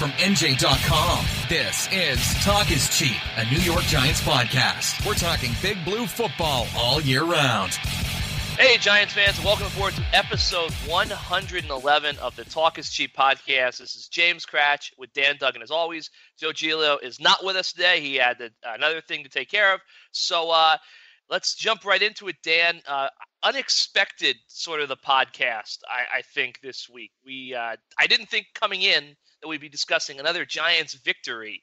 from NJ.com. This is Talk is Cheap, a New York Giants podcast. We're talking Big Blue football all year round. Hey, Giants fans, and welcome aboard to episode 111 of the Talk is Cheap podcast. This is James Cratch with Dan Duggan. As always, Joe Giglio is not with us today. He had another thing to take care of. So let's jump right into it, Dan. Unexpected sort of the podcast, I think, this week. I didn't think coming in that we'd be discussing another Giants victory,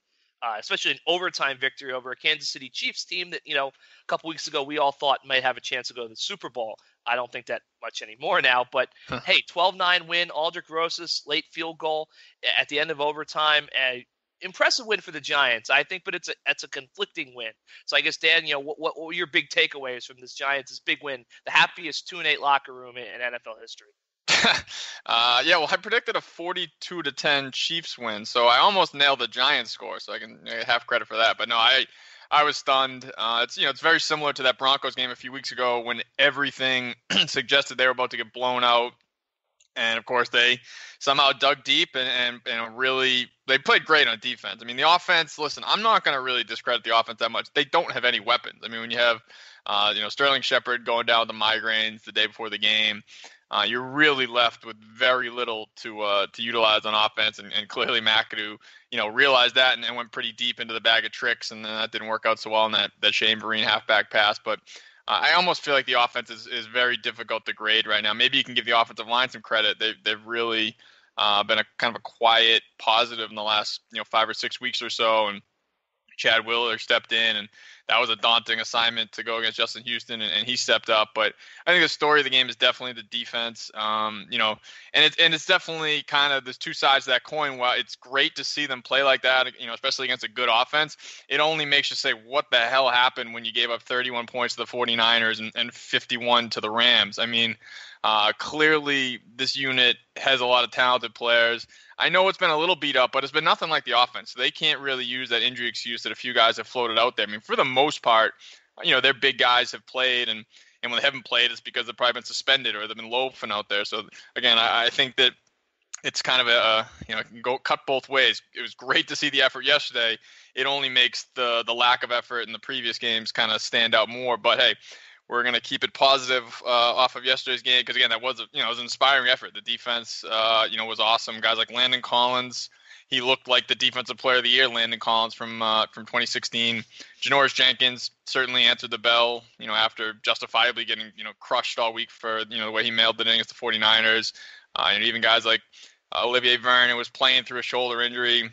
especially an overtime victory over a Kansas City Chiefs team that, a couple weeks ago we all thought might have a chance to go to the Super Bowl. I don't think that much anymore now, but hey, 12-9 win, Aldrich Rosas, late field goal at the end of overtime. Impressive win for the Giants, I think, but it's a conflicting win. So I guess, Dan, what were your big takeaways from this Giants' big win, the happiest 2-8 locker room in NFL history? Well, I predicted a 42-10 Chiefs win, so I almost nailed the Giants score, so I can have credit for that. But no, I was stunned. It's very similar to that Broncos game a few weeks ago when everything suggested they were about to get blown out. And, of course, they somehow dug deep and really – they played great on defense. I mean, the offense – listen, I'm not going to really discredit the offense that much. They don't have any weapons. I mean, when you have, Sterling Shepard going down with the migraines the day before the game, you're really left with very little to utilize on offense. And clearly McAdoo, realized that and went pretty deep into the bag of tricks, and then that didn't work out so well in that Shane Vereen halfback pass. But I almost feel like the offense is very difficult to grade right now. Maybe you can give the offensive line some credit. They've really been a kind of a quiet positive in the last 5 or 6 weeks or so, and Chad Wheeler stepped in, and that was a daunting assignment to go against Justin Houston, and he stepped up. But I think the story of the game is definitely the defense, and it's definitely kind of there's two sides to that coin. While it's great to see them play like that, especially against a good offense, it only makes you say, what the hell happened when you gave up 31 points to the 49ers and 51 to the Rams? I mean, clearly this unit has a lot of talented players. I know it's been a little beat up, but it's been nothing like the offense. They can't really use that injury excuse that a few guys have floated out there. I mean, for the most part, their big guys have played, and when they haven't played, it's because they've probably been suspended or they've been loafing out there. So, again, I think that it's kind of it can go cut both ways. It was great to see the effort yesterday. It only makes the lack of effort in the previous games kind of stand out more. But, hey, we're going to keep it positive off of yesterday's game because, again, that was it was an inspiring effort. The defense, was awesome. Guys like Landon Collins, he looked like the defensive player of the year. Landon Collins from 2016. Janoris Jenkins certainly answered the bell, after justifiably getting crushed all week for the way he mailed it in against the 49ers. And even guys like Olivier Vernon was playing through a shoulder injury.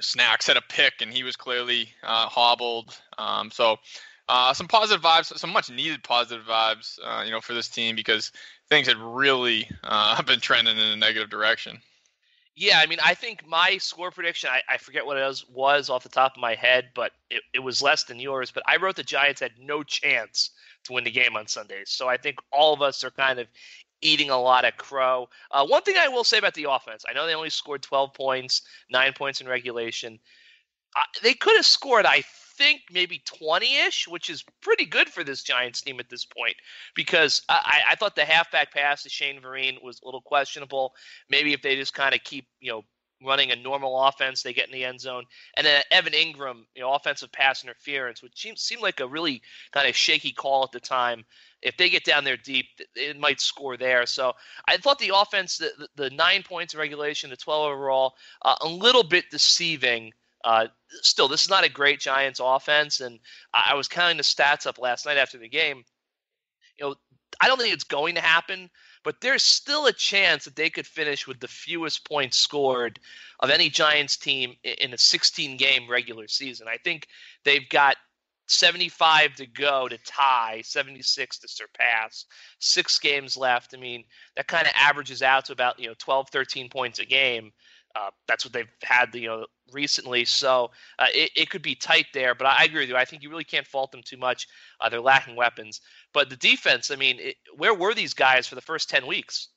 Snacks had a pick, and he was clearly hobbled. Some positive vibes, some much needed positive vibes, for this team because things had really been trending in a negative direction. Yeah, I mean, I think my score prediction, I forget what it was off the top of my head, but it was less than yours. But I wrote the Giants had no chance to win the game on Sundays. So I think all of us are kind of eating a lot of crow. One thing I will say about the offense, I know they only scored 12 points, 9 points in regulation. They could have scored, I think, maybe 20-ish, which is pretty good for this Giants team at this point because I thought the halfback pass to Shane Vereen was a little questionable. Maybe if they just kind of keep, running a normal offense, they get in the end zone. And then Evan Ingram, offensive pass interference, which seemed like a really kind of shaky call at the time. If they get down there deep, it might score there. So I thought the offense, the 9 points in regulation, the 12 overall, a little bit deceiving. Still, this is not a great Giants offense, and I was counting the stats up last night after the game. I don't think it's going to happen, but there's still a chance that they could finish with the fewest points scored of any Giants team in a 16-game regular season. I think they've got 75 to go to tie, 76 to surpass, 6 games left. I mean, that kind of averages out to about 12, 13 points a game. That's what they've had recently. So it could be tight there, but I agree with you. I think you really can't fault them too much. They're lacking weapons. But the defense, I mean, where were these guys for the first 10 weeks?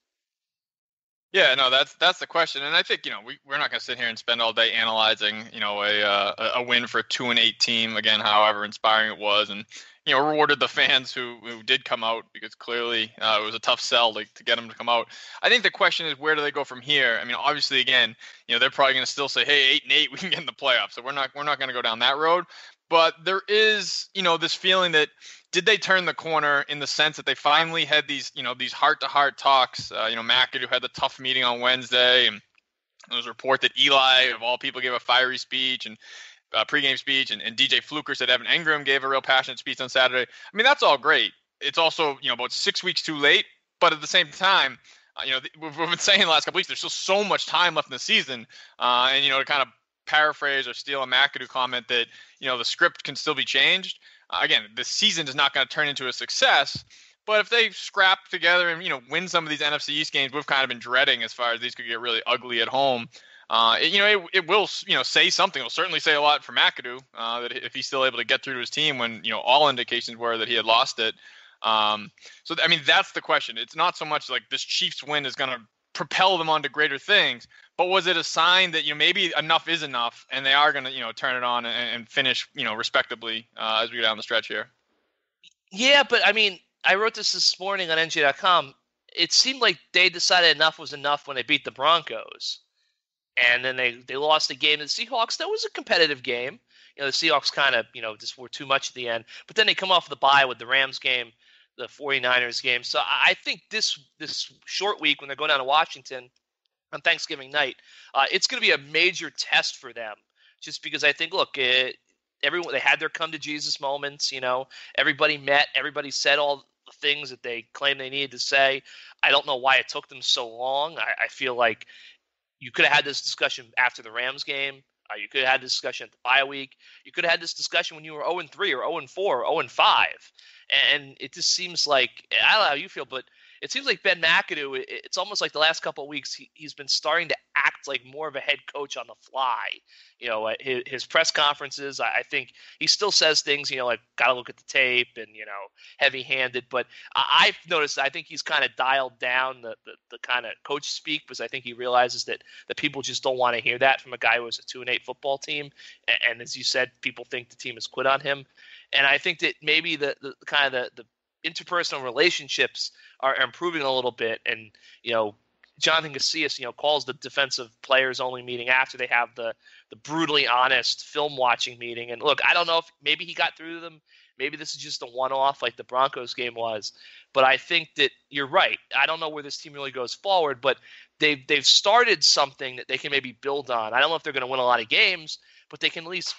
Yeah, no, that's the question, and I think we're not going to sit here and spend all day analyzing a win for a 2-8 team again, however inspiring it was, and rewarded the fans who did come out because clearly it was a tough sell to get them to come out. I think the question is where do they go from here? I mean, obviously, again, they're probably going to still say, hey, 8-8, we can get in the playoffs, so we're not going to go down that road, but there is this feeling that. Did they turn the corner in the sense that they finally had these heart-to-heart talks? McAdoo had the tough meeting on Wednesday, and there was a report that Eli, of all people, gave a fiery speech and pregame speech, and DJ Fluker said Evan Engram gave a real passionate speech on Saturday. I mean, that's all great. It's also about 6 weeks too late, but at the same time, we've been saying the last couple weeks there's still so much time left in the season, and to kind of paraphrase or steal a McAdoo comment that the script can still be changed. Again, the season is not going to turn into a success, but if they scrap together and win some of these NFC East games, we've kind of been dreading as far as these could get really ugly at home. It will say something. It'll certainly say a lot for McAdoo that if he's still able to get through to his team when all indications were that he had lost it. So I mean that's the question. It's not so much like this Chiefs win is going to propel them onto greater things, but was it a sign that maybe enough is enough and they are going to turn it on and finish respectably as we go down the stretch here? Yeah, but I mean, I wrote this morning on NJ.com. It seemed like they decided enough was enough when they beat the Broncos, and then they lost the game to the Seahawks. That was a competitive game. The Seahawks kind of just were too much at the end, but then they come off the bye with the Rams game, the 49ers game. So I think this short week when they're going down to Washington on Thanksgiving night, it's going to be a major test for them. Just because I think, look, everyone they had their come to Jesus moments. Everybody met, everybody said all the things that they claimed they needed to say. I don't know why it took them so long. I feel like you could have had this discussion after the Rams game. You could have had this discussion at the bye week. You could have had this discussion when you were 0-3 or 0-4 or 0-5. And it just seems like, I don't know how you feel, but it seems like Ben McAdoo, it's almost like the last couple of weeks he's been starting to act like more of a head coach on the fly. His press conferences, I think he still says things, like got to look at the tape and, heavy-handed. But I've noticed, I think he's kind of dialed down the kind of coach speak because I think he realizes that the people just don't want to hear that from a guy who has a 2-8 football team. And as you said, people think the team has quit on him. And I think that maybe the kind of the interpersonal relationships are improving a little bit. And, Jonathan Casillas, calls the defensive players only meeting after they have the brutally honest film watching meeting. And look, I don't know if maybe he got through to them. Maybe this is just a one-off like the Broncos game was. But I think that you're right. I don't know where this team really goes forward, but they've started something that they can maybe build on. I don't know if they're going to win a lot of games, but they can at least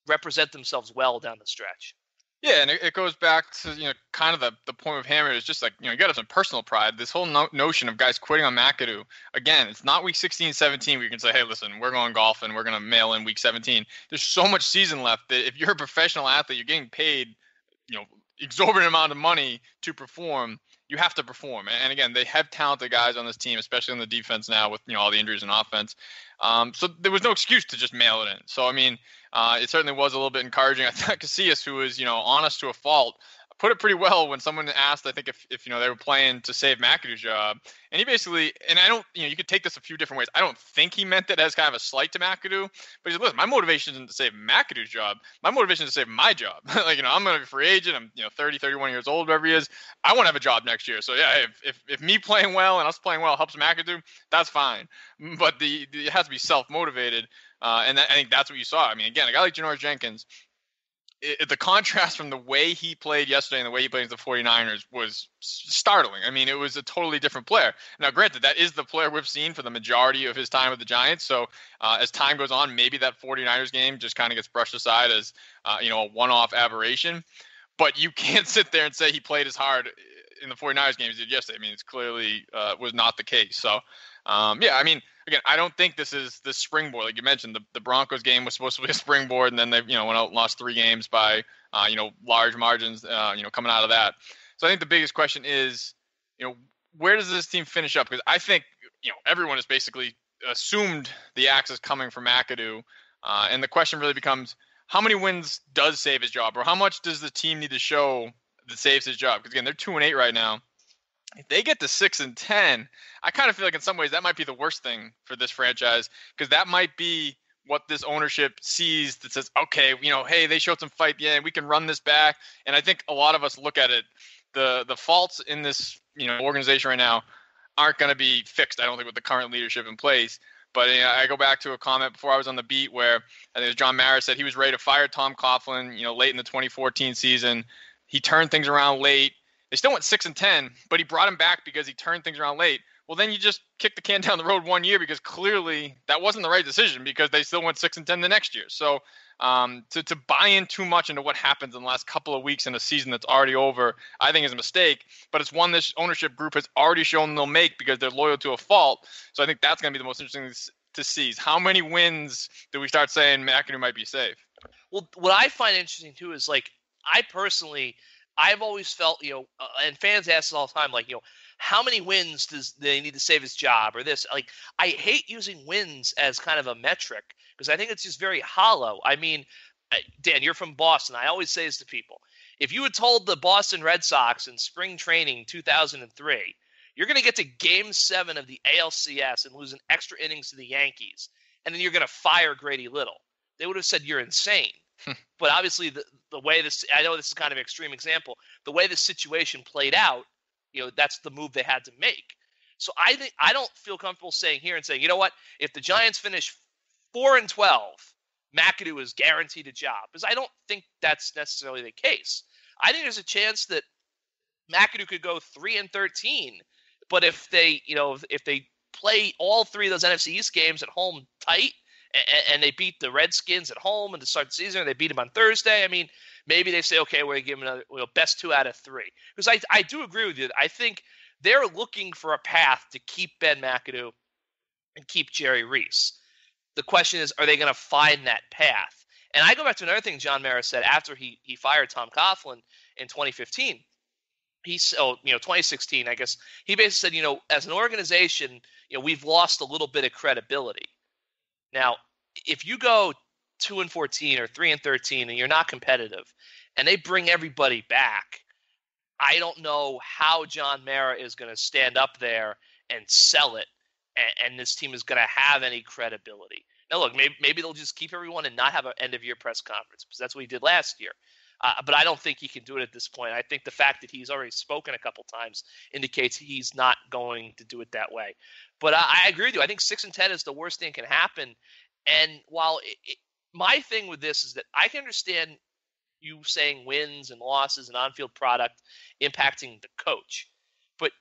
represent themselves well down the stretch. Yeah, and it goes back to, kind of the point of Hammer is just like, you got to have some personal pride. This whole notion of guys quitting on McAdoo, again, it's not week 16, 17 where you can say, hey, listen, we're going golfing, we're going to mail in week 17. There's so much season left that if you're a professional athlete, you're getting paid, exorbitant amount of money to perform. You have to perform. And again, they have talented guys on this team, especially on the defense now with, all the injuries in offense. So there was no excuse to just mail it in. So, I mean, it certainly was a little bit encouraging. I thought Casillas, who was, honest to a fault, put it pretty well when someone asked, I think, if they were playing to save McAdoo's job. And he basically, and I don't, you could take this a few different ways. I don't think he meant it as kind of a slight to McAdoo, but he said, listen, my motivation isn't to save McAdoo's job. My motivation is to save my job. Like, I'm going to be a free agent. I'm, 30, 31 years old, whatever he is. I want to have a job next year. So, yeah, if me playing well and us playing well helps McAdoo, that's fine. But it has to be self-motivated. And I think that's what you saw. I mean, again, a guy like Janoris Jenkins, the contrast from the way he played yesterday and the way he played against the 49ers was startling. I mean, it was a totally different player. Now, granted, that is the player we've seen for the majority of his time with the Giants. So as time goes on, maybe that 49ers game just kind of gets brushed aside as, a one-off aberration. But you can't sit there and say he played as hard in the 49ers game as he did yesterday. I mean, it's clearly was not the case. So, yeah, I mean, again, I don't think this is the springboard. Like you mentioned, the Broncos game was supposed to be a springboard, and then they, went out and lost 3 games by, large margins, coming out of that. So I think the biggest question is, where does this team finish up? Because I think, everyone has basically assumed the axe is coming from McAdoo, and the question really becomes, how many wins does save his job, or how much does the team need to show that saves his job? Because again, they're 2-8 right now. if they get to 6-10, I kind of feel like in some ways that might be the worst thing for this franchise, because that might be what this ownership sees that says, okay, hey, they showed some fight, yeah, we can run this back. And I think a lot of us look at it, the faults in this organization right now aren't going to be fixed, I don't think, with the current leadership in place. But I go back to a comment before I was on the beat where I think it was John Mara said he was ready to fire Tom Coughlin, late in the 2014 season. He turned things around late. They still went 6-10, but he brought him back because he turned things around late. Well, then you just kick the can down the road 1 year, because clearly that wasn't the right decision, because they still went 6-10 the next year. So to buy in too much into what happens in the last couple of weeks in a season that's already over, I think is a mistake. But it's one this ownership group has already shown they'll make because they're loyal to a fault. So I think that's going to be the most interesting to see. How many wins do we start saying McAdoo might be safe? Well, what I find interesting too is, like, I've always felt, and fans ask us all the time, like, how many wins does they need to save his job or this? Like, I hate using wins as kind of a metric because I think it's just very hollow. I mean, Dan, you're from Boston. I always say this to people. If you had told the Boston Red Sox in spring training 2003, you're going to get to Game 7 of the ALCS and lose an extra innings to the Yankees, and then you're going to fire Grady Little, they would have said you're insane. But obviously, the way this, I know this is kind of an extreme example, the way the situation played out, that's the move they had to make. So I don't feel comfortable saying here and saying, you know what, if the Giants finish 4-12, McAdoo is guaranteed a job, because I don't think that's necessarily the case. I think there's a chance that McAdoo could go 3-13, but if they play all three of those NFC East games at home tight, and they beat the Redskins at home and to start the season, and they beat them on Thursday, I mean, maybe they say, okay, we're going to give them another best 2 out of 3. Because I do agree with you. I think they're looking for a path to keep Ben McAdoo and keep Jerry Reese. The question is, are they going to find that path? And I go back to another thing John Mara said after he fired Tom Coughlin in 2015. 2016, I guess. He basically said, as an organization, we've lost a little bit of credibility. Now, if you go 2-14 or 3-13 and you're not competitive, and they bring everybody back, I don't know how John Mara is going to stand up there and sell it, and this team is going to have any credibility. Now, look, maybe they'll just keep everyone and not have an end-of-year press conference, because that's what he did last year. But I don't think he can do it at this point. I think the fact that he's already spoken a couple times indicates he's not going to do it that way. But I agree with you. I think 6-10 is the worst thing that can happen. And while my thing with this is that I can understand you saying wins and losses and on-field product impacting the coach. But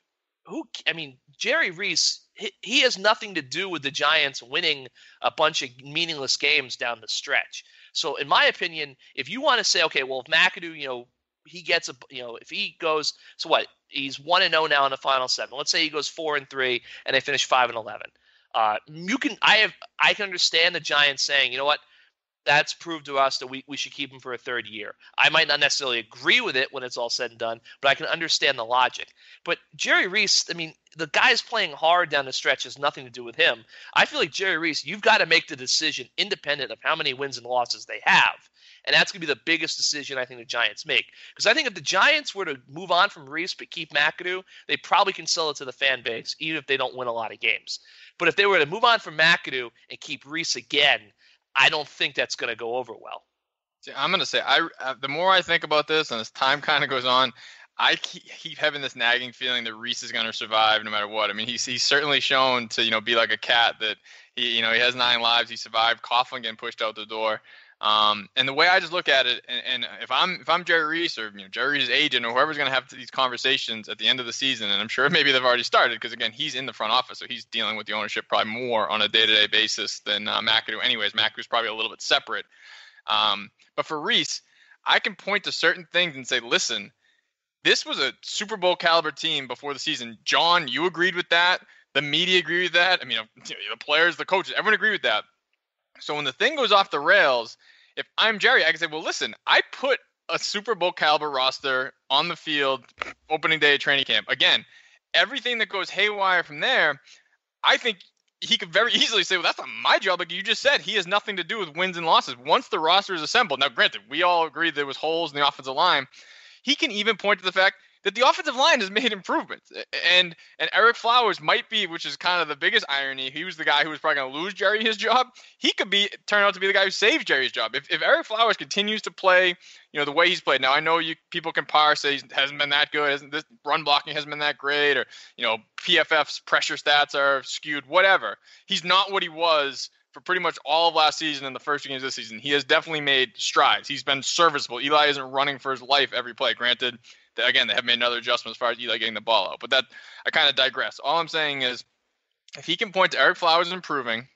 Jerry Reese, he has nothing to do with the Giants winning a bunch of meaningless games down the stretch. So in my opinion, if you want to say, okay, well, if McAdoo, he gets if he goes, so what? He's 1-0 now in the final 7. Let's say he goes 4-3 and they finish 5-11. I can understand the Giants saying, you know what, that's proved to us that we should keep him for a third year. I might not necessarily agree with it when it's all said and done, but I can understand the logic. But Jerry Reese, the guy's playing hard down the stretch has nothing to do with him. I feel like Jerry Reese, you've got to make the decision independent of how many wins and losses they have. And that's going to be the biggest decision I think the Giants make. Because I think if the Giants were to move on from Reese but keep McAdoo, they probably can sell it to the fan base, even if they don't win a lot of games. But if they were to move on from McAdoo and keep Reese again, I don't think that's going to go over well. See, I'm going to say, the more I think about this and as time kind of goes on, I keep having this nagging feeling that Reese is going to survive no matter what. I mean, he's certainly shown to, be like a cat that he has 9 lives. He survived Coughlin getting pushed out the door. And the way I just look at it, and if I'm Jerry Reese or Jerry Reese's agent or whoever's going to have these conversations at the end of the season, and I'm sure maybe they've already started because again he's in the front office, so he's dealing with the ownership probably more on a day-to-day basis than McAdoo. Anyways, McAdoo's probably a little bit separate. But for Reese, I can point to certain things and say, listen, this was a Super Bowl caliber team before the season. John, you agreed with that. The media agreed with that. I mean, the players, the coaches, everyone agreed with that. So when the thing goes off the rails, if I'm Jerry, I can say, well, listen, I put a Super Bowl caliber roster on the field opening day of training camp. Again, everything that goes haywire from there, I think he could very easily say, well, that's not my job. Like you just said, he has nothing to do with wins and losses. Once the roster is assembled, now granted, we all agree there was holes in the offensive line. He can even point to the fact that the offensive line has made improvements. And Eric Flowers might be, which is kind of the biggest irony, he was the guy who was probably going to lose Jerry his job. He could turn out to be the guy who saved Jerry's job. If Eric Flowers continues to play, the way he's played. Now, I know people can say he hasn't been that good, this run blocking hasn't been that great, or, PFF's pressure stats are skewed, whatever. He's not what he was for pretty much all of last season and the first few games this season. He has definitely made strides. He's been serviceable. Eli isn't running for his life every play. Granted, again, they have made another adjustment as far as Eli getting the ball out. But I kind of digress. All I'm saying is, if he can point to Eric Flowers improving,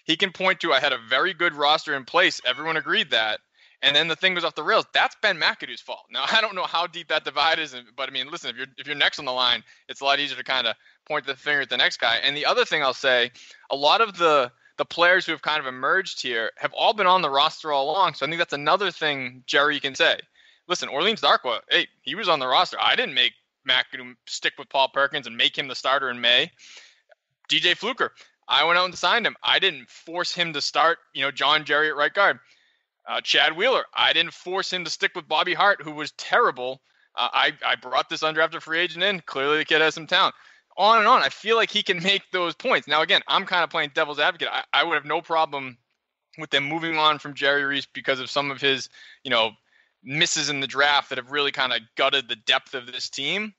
he can point to I had a very good roster in place. Everyone agreed that. And then the thing goes off the rails. That's Ben McAdoo's fault. Now, I don't know how deep that divide is, but I mean, listen, if you're next on the line, it's a lot easier to kind of point the finger at the next guy. And the other thing I'll say, a lot of the players who have kind of emerged here have all been on the roster all along. So I think that's another thing Jerry can say. Listen, Orleans Darkwa, hey, he was on the roster. I didn't make McAdoo stick with Paul Perkins and make him the starter in May. DJ Fluker, I went out and signed him. I didn't force him to start, John Jerry at right guard. Chad Wheeler, I didn't force him to stick with Bobby Hart, who was terrible. I brought this undrafted free agent in. Clearly the kid has some talent. On and on. I feel like he can make those points. Now, again, I'm kind of playing devil's advocate. I would have no problem with them moving on from Jerry Reese because of some of his, misses in the draft that have really kind of gutted the depth of this team.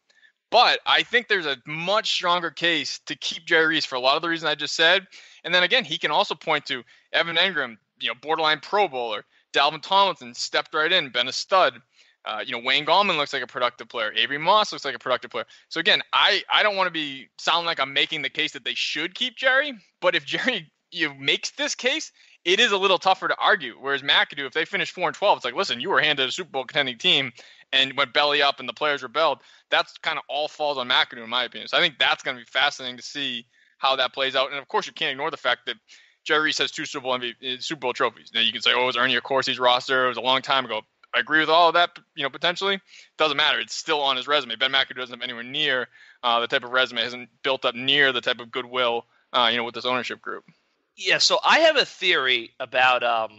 But I think there's a much stronger case to keep Jerry Reese for a lot of the reasons I just said. And then, again, he can also point to Evan Engram, borderline Pro Bowler. Dalvin Tomlinson stepped right in, been a stud. Wayne Gallman looks like a productive player. Avery Moss looks like a productive player. So again, I don't want to sound like I'm making the case that they should keep Jerry, but if Jerry makes this case, it is a little tougher to argue. Whereas McAdoo, if they finish 4-12, it's like, listen, you were handed a Super Bowl contending team and went belly up and the players rebelled. That's kind of all falls on McAdoo in my opinion. So I think that's going to be fascinating to see how that plays out. And of course, you can't ignore the fact that Jerry Reese has 2 Super Bowl trophies. Now you can say, oh, it was Ernie Accorsi's roster. It was a long time ago. I agree with all of that, potentially. Doesn't matter. It's still on his resume. Ben McAdoo doesn't have anywhere near the type of resume, hasn't built up near the type of goodwill, with this ownership group. Yeah, so I have a theory about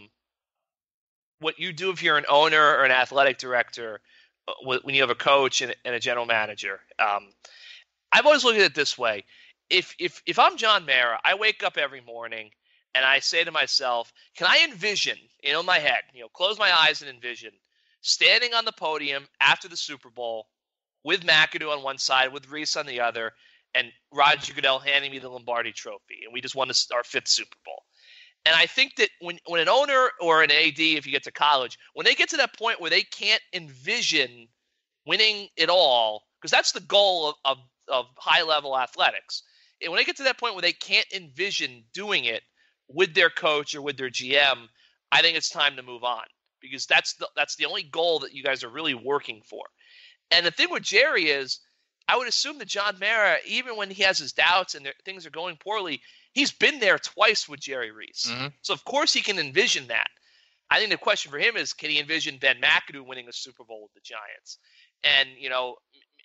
what you do if you're an owner or an athletic director when you have a coach and a general manager. I've always looked at it this way. If I'm John Mara, I wake up every morning and I say to myself, can I envision, in my head, close my eyes and envision standing on the podium after the Super Bowl with McAdoo on one side, with Reese on the other, and Roger Goodell handing me the Lombardi Trophy, and we just won our 5th Super Bowl. And I think that when an owner or an AD, if you get to college, when they get to that point where they can't envision winning it all, because that's the goal of high-level athletics. And when they get to that point where they can't envision doing it with their coach or with their GM, I think it's time to move on, because that's the only goal that you guys are really working for. And the thing with Jerry is, I would assume that John Mara, even when he has his doubts and things are going poorly, he's been there twice with Jerry Reese. Mm-hmm. So, of course, he can envision that. I think the question for him is, can he envision Ben McAdoo winning a Super Bowl with the Giants? And,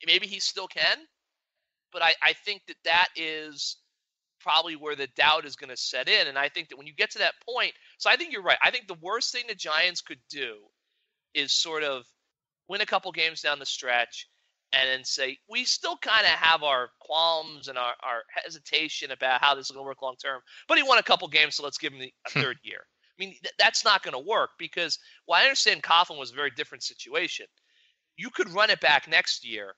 maybe he still can, but I think that is probably where the doubt is going to set in. And I think that when you get to that point, so I think you're right. I think the worst thing the Giants could do is sort of win a couple games down the stretch and then say, we still kind of have our qualms and our hesitation about how this is going to work long term, but he won a couple games, so let's give him a third year. I mean, that's not going to work because, I understand Coughlin was a very different situation. You could run it back next year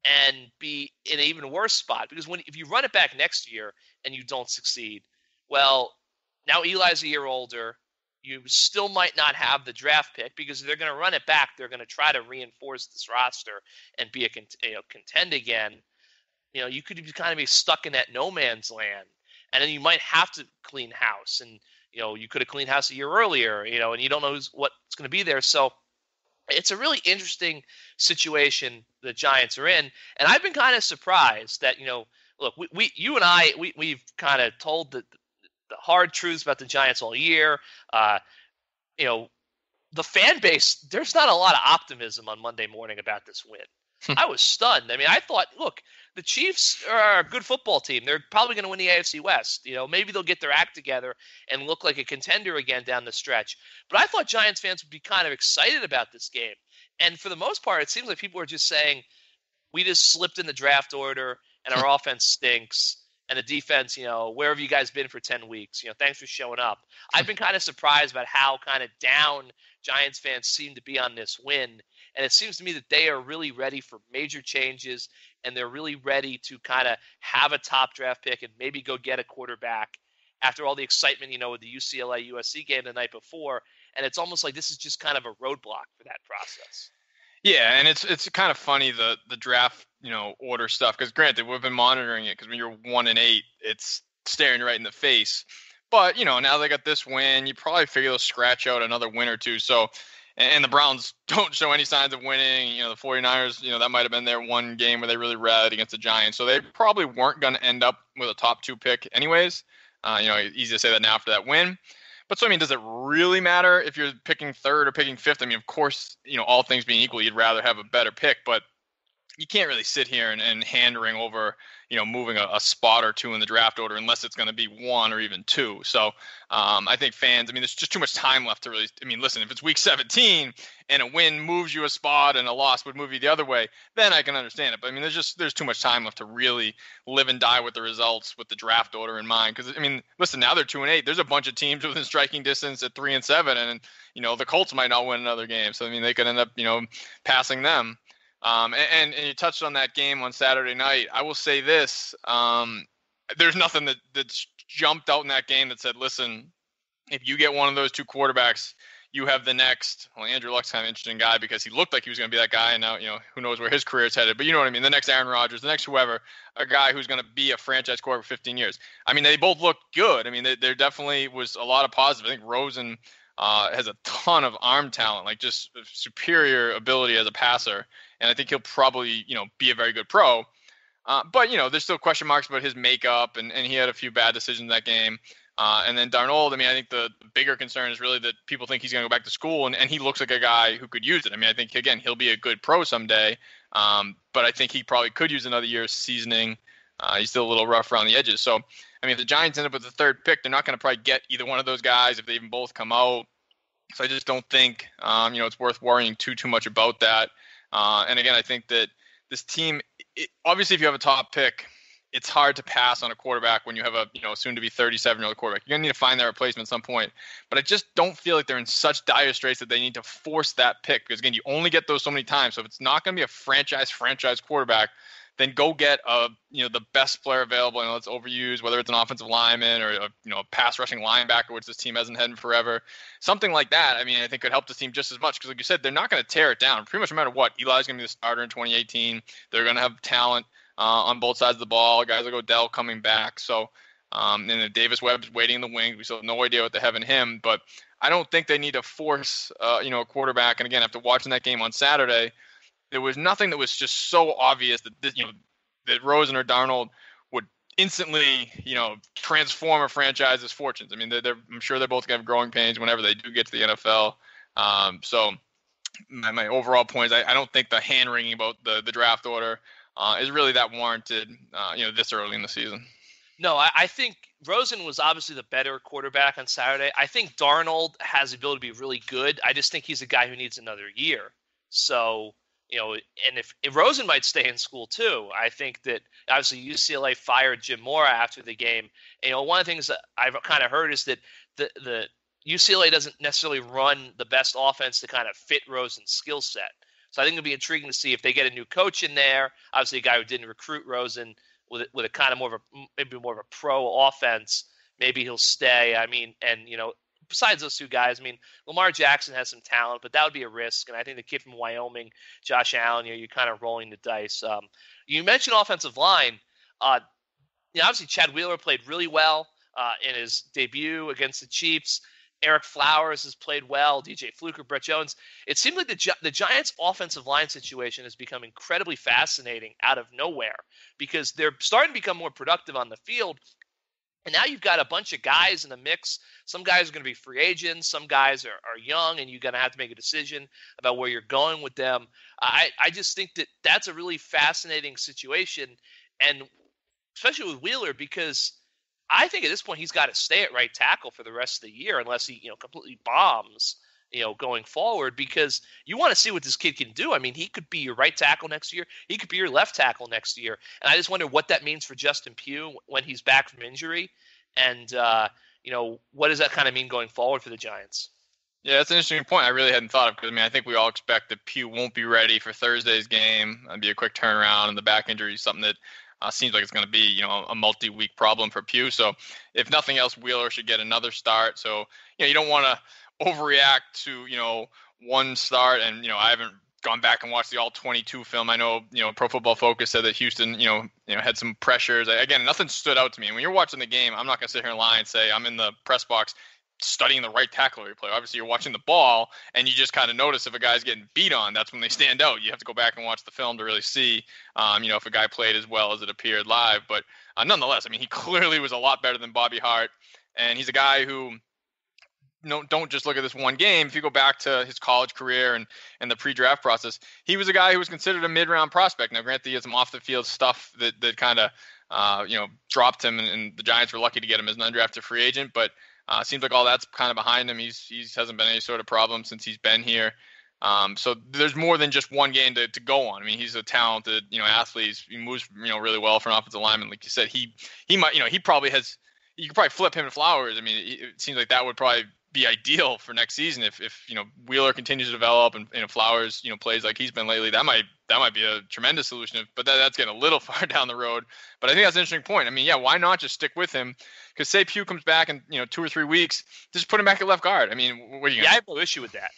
and be in an even worse spot, because if you run it back next year and you don't succeed, well, now Eli's a year older. You still might not have the draft pick, because if they're going to run it back, they're going to try to reinforce this roster and be contend again. You could kind of be stuck in that no man's land, and then you might have to clean house. And you could have cleaned house a year earlier. And you don't know what's going to be there. So it's a really interesting situation the Giants are in, and I've been kind of surprised that look, you and I, we've kind of told the hard truths about the Giants all year. The fan base, there's not a lot of optimism on Monday morning about this win. I was stunned. I mean, I thought, look, the Chiefs are a good football team. They're probably going to win the AFC West. Maybe they'll get their act together and look like a contender again down the stretch. But I thought Giants fans would be kind of excited about this game. And for the most part, it seems like people are just saying, we just slipped in the draft order and our offense stinks. And the defense, where have you guys been for 10 weeks? Thanks for showing up. I've been kind of surprised about how kind of down Giants fans seem to be on this win. And it seems to me that they are really ready for major changes, and they're really ready to kind of have a top draft pick and maybe go get a quarterback after all the excitement, with the UCLA-USC game the night before. And it's almost like this is just kind of a roadblock for that process. Yeah, and it's kind of funny the draft order stuff, because granted we've been monitoring it, because when you're 1-8, it's staring right in the face. But now they got this win, you probably figure they'll scratch out another win or two. So, and the Browns don't show any signs of winning. The 49ers, that might have been their one game where they really read against the Giants. So they probably weren't going to end up with a top 2 pick anyways. Easy to say that now after that win. But so, does it really matter if you're picking 3rd or picking 5th? Of course, all things being equal, you'd rather have a better pick, but you can't really sit here and hand-wring over, moving a spot or 2 in the draft order unless it's going to be 1 or even 2. So I think fans, there's just too much time left to really, listen, if it's week 17 and a win moves you a spot and a loss would move you the other way, then I can understand it. But there's too much time left to really live and die with the results with the draft order in mind. Because listen, now they're 2-8. There's a bunch of teams within striking distance at 3-7, and the Colts might not win another game. So they could end up passing them. And you touched on that game on Saturday night. I will say this: there's nothing that's jumped out in that game that said, "Listen, if you get one of those 2 quarterbacks, you have the next." Well, Andrew Luck's kind of an interesting guy because he looked like he was going to be that guy, and now who knows where his career is headed. But you know what I mean? The next Aaron Rodgers, the next whoever, a guy who's going to be a franchise quarterback for 15 years. They both looked good. There definitely was a lot of positive. I think Rosen has a ton of arm talent, like just superior ability as a passer. And I think he'll probably, be a very good pro. But, there's still question marks about his makeup, and he had a few bad decisions in that game. And then Darnold, I think the bigger concern is really that people think he's going to go back to school, and he looks like a guy who could use it. I think, again, he'll be a good pro someday. But I think he probably could use another year's seasoning. He's still a little rough around the edges. So, if the Giants end up with the 3rd pick, they're not going to probably get either one of those guys if they even both come out. So I just don't think, it's worth worrying too much about that. And again, I think that this team, obviously, if you have a top pick, it's hard to pass on a quarterback when you have a soon to be 37-year-old quarterback. You're gonna need to find their replacement at some point. But I just don't feel like they're in such dire straits that they need to force that pick, because again, you only get those so many times. So if it's not gonna be a franchise quarterback, then go get the best player available. Let's overuse, whether it's an offensive lineman or a pass rushing linebacker, which this team hasn't had in forever. Something like that. I think could help this team just as much, because like you said, they're not going to tear it down. Pretty much no matter what, Eli's going to be the starter in 2018. They're going to have talent on both sides of the ball. Guys like Odell coming back. So and then Davis Webb's waiting in the wings. We still have no idea what they have in him, but I don't think they need to force a quarterback. And again, after watching that game on Saturday, there was nothing that was just so obvious that that Rosen or Darnold would instantly, transform a franchise's fortunes. I'm sure they're both going to have growing pains whenever they do get to the NFL. So my overall point is I don't think the hand-wringing about the draft order is really that warranted, this early in the season. No, I think Rosen was obviously the better quarterback on Saturday. I think Darnold has the ability to be really good. I just think he's a guy who needs another year. So, and if Rosen might stay in school too, I think that obviously UCLA fired Jim Mora after the game. And, one of the things that I've kind of heard is that the UCLA doesn't necessarily run the best offense to kind of fit Rosen's skill set. So I think it'll be intriguing to see if they get a new coach in there. Obviously, a guy who didn't recruit Rosen with a kind of more of a pro offense. Maybe he'll stay. Besides those 2 guys, Lamar Jackson has some talent, but that would be a risk. And I think the kid from Wyoming, Josh Allen, you're kind of rolling the dice. You mentioned offensive line. Obviously Chad Wheeler played really well in his debut against the Chiefs. Eric Flowers has played well. DJ Fluker, Brett Jones. It seems like the Giants' offensive line situation has become incredibly fascinating out of nowhere, because they're starting to become more productive on the field. And now you've got a bunch of guys in the mix. Some guys are going to be free agents. Some guys are young, and you're going to have to make a decision about where you're going with them. I just think that that's a really fascinating situation, and especially with Wheeler, because I think at this point he's got to stay at right tackle for the rest of the year unless he completely bombs going forward, because you want to see what this kid can do. I mean, he could be your right tackle next year. He could be your left tackle next year. And I just wonder what that means for Justin Pugh when he's back from injury. And, what does that kind of mean going forward for the Giants? Yeah, that's an interesting point. I really hadn't thought of, because I think we all expect that Pugh won't be ready for Thursday's game. It'd be a quick turnaround, and the back injury is something that seems like it's going to be, a multi-week problem for Pugh. So if nothing else, Wheeler should get another start. So, you don't want to overreact to, one start. And, I haven't gone back and watched the all 22 film. I know, Pro Football Focus said that Houston, had some pressures. Again, nothing stood out to me. And when you're watching the game, I'm not going to sit here and lie and say I'm in the press box studying the right tackle replay. Obviously, you're watching the ball, and you just kind of notice if a guy's getting beat on. That's when they stand out. You have to go back and watch the film to really see, if a guy played as well as it appeared live. But nonetheless, he clearly was a lot better than Bobby Hart, and he's a guy who, don't just look at this one game. If you go back to his college career and the pre-draft process, he was a guy who was considered a mid-round prospect. Now, granted, he had some off-the-field stuff that kind of, dropped him, and the Giants were lucky to get him as an undrafted free agent. But seems like all that's kind of behind him. He hasn't been any sort of problem since he's been here. So there's more than just one game to go on. He's a talented, athlete. He moves, really well for an offensive lineman. Like you said, he might, you could probably flip him to Flowers. It seems like that would probably be ideal for next season if Wheeler continues to develop and Flowers plays like he's been lately. That might be a tremendous solution, but that's getting a little far down the road. But I think that's an interesting point. Why not just stick with him? Because say Pugh comes back in 2 or 3 weeks, just put him back at left guard. What are you gonna I have no issue with that.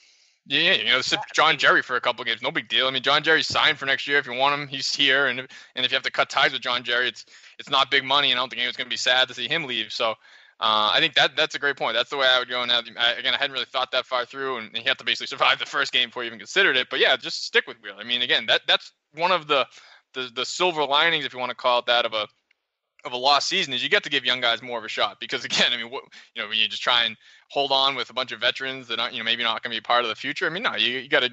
Yeah, sit John Jerry for a couple of games, no big deal. John Jerry's signed for next year. If you want him, he's here, and if you have to cut ties with John Jerry, it's not big money, and I don't think anyone's going to be sad to see him leave. So I think that's a great point. That's the way I would go now. Again, I hadn't really thought that far through, and you have to basically survive the first game before you even considered it. But yeah, just stick with Wheeler. Again, that's one of the silver linings, if you want to call it that, of a lost season, is you get to give young guys more of a shot. Because again, when you just try and hold on with a bunch of veterans that aren't, maybe not going to be part of the future. No, you got to,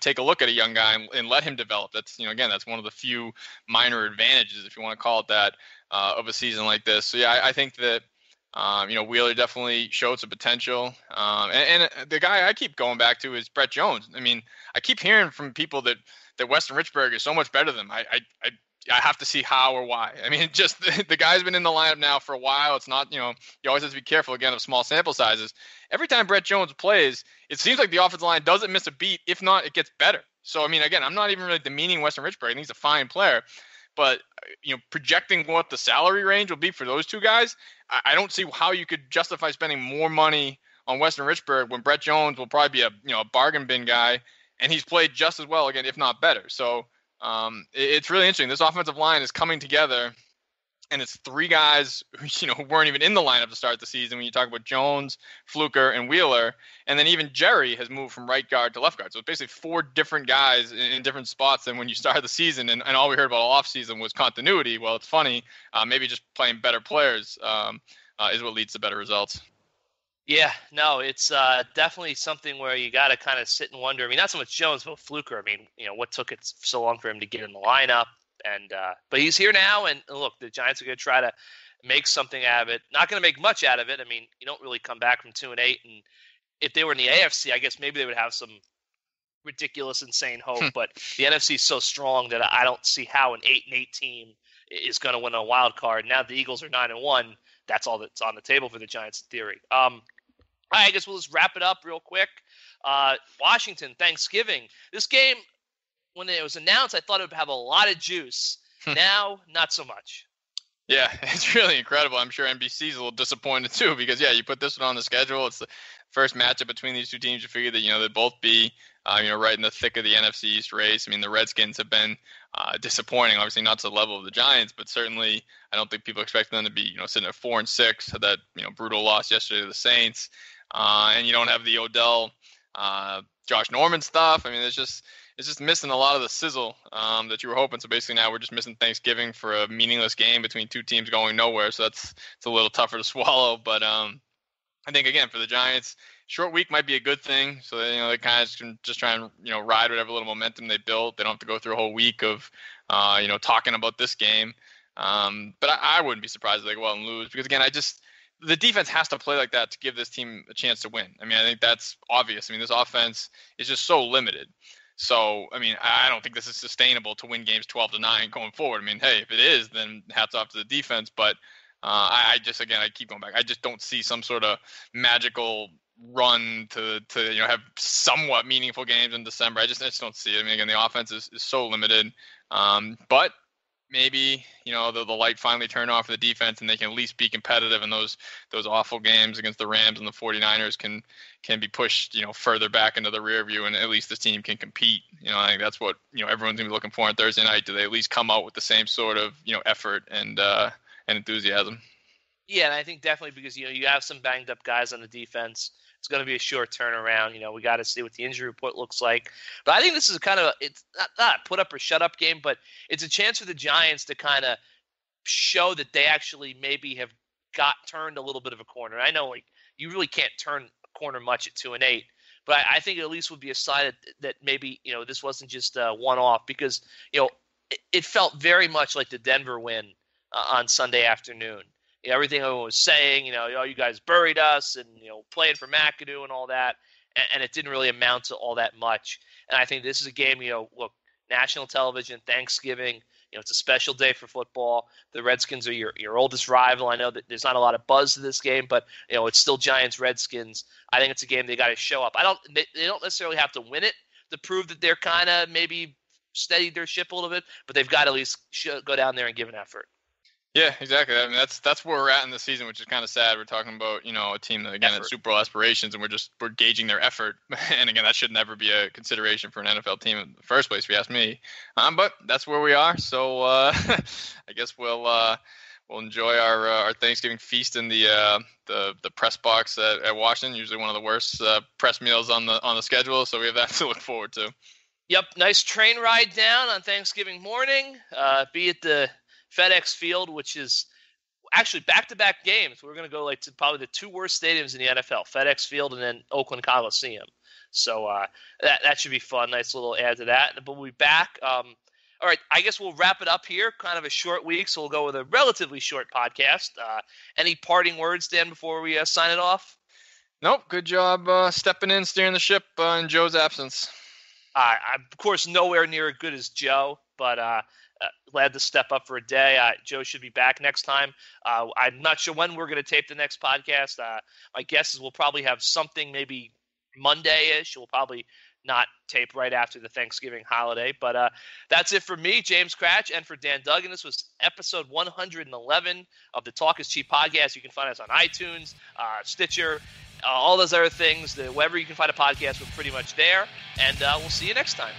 take a look at a young guy and let him develop. That's, again, that's one of the few minor advantages, if you want to call it that, of a season like this. So yeah, I think that, Wheeler definitely showed some potential. And the guy I keep going back to is Brett Jones. I keep hearing from people that Weston Richburg is so much better than him. I have to see how or why. Just the guy's been in the lineup now for a while. It's not, you always have to be careful, again, of small sample sizes. Every time Brett Jones plays, it seems like the offensive line doesn't miss a beat. If not, it gets better. So, again, I'm not even really demeaning Weston Richburg. I think he's a fine player. But, projecting what the salary range will be for those two guys, I don't see how you could justify spending more money on Weston Richburg when Brett Jones will probably be a bargain bin guy, and he's played just as well, again, if not better. So it's really interesting. This offensive line is coming together, and it's 3 guys who weren't even in the lineup to start the season when you talk about Jones, Fluker, and Wheeler. And then even Jerry has moved from right guard to left guard. So it's basically 4 different guys in different spots than when you started the season. And all we heard about all offseason was continuity. Well, it's funny. Maybe just playing better players is what leads to better results. Yeah, no, it's definitely something where you got to kind of sit and wonder. Not so much Jones, but Fluker. What took it so long for him to get in the lineup? And but he's here now, and look, the Giants are going to try to make something out of it. Not going to make much out of it. You don't really come back from 2-8, and if they were in the AFC, I guess maybe they would have some ridiculous, insane hope. But the NFC is so strong that I don't see how an 8-8 team is going to win a wild card. Now the Eagles are 9-1. That's all that's on the table for the Giants in theory. I guess we'll just wrap it up real quick. Washington, Thanksgiving. This game, when it was announced, I thought it would have a lot of juice. Now, not so much. Yeah, it's really incredible. I'm sure NBC's a little disappointed too because, you put this one on the schedule. It's the first matchup between these two teams. You figure that, they'd both be, right in the thick of the NFC East race. The Redskins have been disappointing, obviously not to the level of the Giants, but certainly I don't think people expect them to be, sitting at 4-6, had that, brutal loss yesterday to the Saints. And you don't have the Odell, Josh Norman stuff. It's it's just missing a lot of the sizzle that you were hoping. So basically now we're just missing Thanksgiving for a meaningless game between two teams going nowhere. So it's a little tougher to swallow. But I think, again, for the Giants, short week might be a good thing. So they kind of can just try and ride whatever little momentum they built. They don't have to go through a whole week of talking about this game. But I wouldn't be surprised if they go out and lose, because again, the defense has to play like that to give this team a chance to win. I mean, I think that's obvious. I mean, this offense is just so limited. So, I mean, I don't think this is sustainable to win games 12-9 going forward. I mean, hey, if it is, then hats off to the defense. But I keep going back. I just don't see some sort of magical run to have somewhat meaningful games in December. I just don't see it. I mean, again, the offense is so limited. But maybe the light finally turn off for the defense, and they can at least be competitive, and those awful games against the Rams and the 49ers can be pushed further back into the rear view, and at least this team can compete. I think that's what everyone's gonna be looking for on Thursday night. Do they at least come out with the same sort of effort and enthusiasm? Yeah, and I think definitely because you have some banged up guys on the defense. It's going to be a short turnaround. We got to see what the injury report looks like. But I think this is it's not a put up or shut up game, but it's a chance for the Giants to kind of show that they actually maybe have turned a little bit of a corner. I know you really can't turn a corner much at 2-8, but I think it at least would be a sign that maybe this wasn't just a one-off, because it felt very much like the Denver win on Sunday afternoon. Everything everyone was saying, you guys buried us, and playing for McAdoo and all that, and it didn't really amount to all that much. And I think this is a game, look, national television, Thanksgiving, it's a special day for football. The Redskins are your oldest rival. I know that there's not a lot of buzz to this game, but it's still Giants Redskins. I think it's a game they got to show up. They don't necessarily have to win it to prove that they're kind of maybe steadied their ship a little bit, but they've got to at least go down there and give an effort. Yeah, exactly. I mean, that's where we're at in the season, which is kind of sad. We're talking about, a team that, again, has Super Bowl aspirations, and we're gauging their effort. And again, that should never be a consideration for an NFL team in the first place, if you ask me. But that's where we are. So I guess we'll enjoy our Thanksgiving feast in the press box at Washington. Usually one of the worst press meals on the schedule, so we have that to look forward to. Yep, nice train ride down on Thanksgiving morning. Be at the FedEx Field, which is actually back-to-back games. We're going to go to probably the two worst stadiums in the NFL, FedEx Field and then Oakland Coliseum. So that should be fun. Nice little add to that. But we'll be back. All right, I guess we'll wrap it up here. Kind of a short week, so we'll go with a relatively short podcast. Any parting words, Dan, before we sign it off? Nope. Good job stepping in, steering the ship in Joe's absence. I'm, of course, nowhere near as good as Joe, but glad to step up for a day. Joe should be back next time. I'm not sure when we're going to tape the next podcast. My guess is we'll probably have something maybe Monday-ish. We'll probably not tape right after the Thanksgiving holiday. But that's it for me, James Cratch, and for Dan Duggan. This was episode 111 of the Talk is Cheap podcast. You can find us on iTunes, Stitcher, all those other things. Wherever you can find a podcast, we're pretty much there. And we'll see you next time.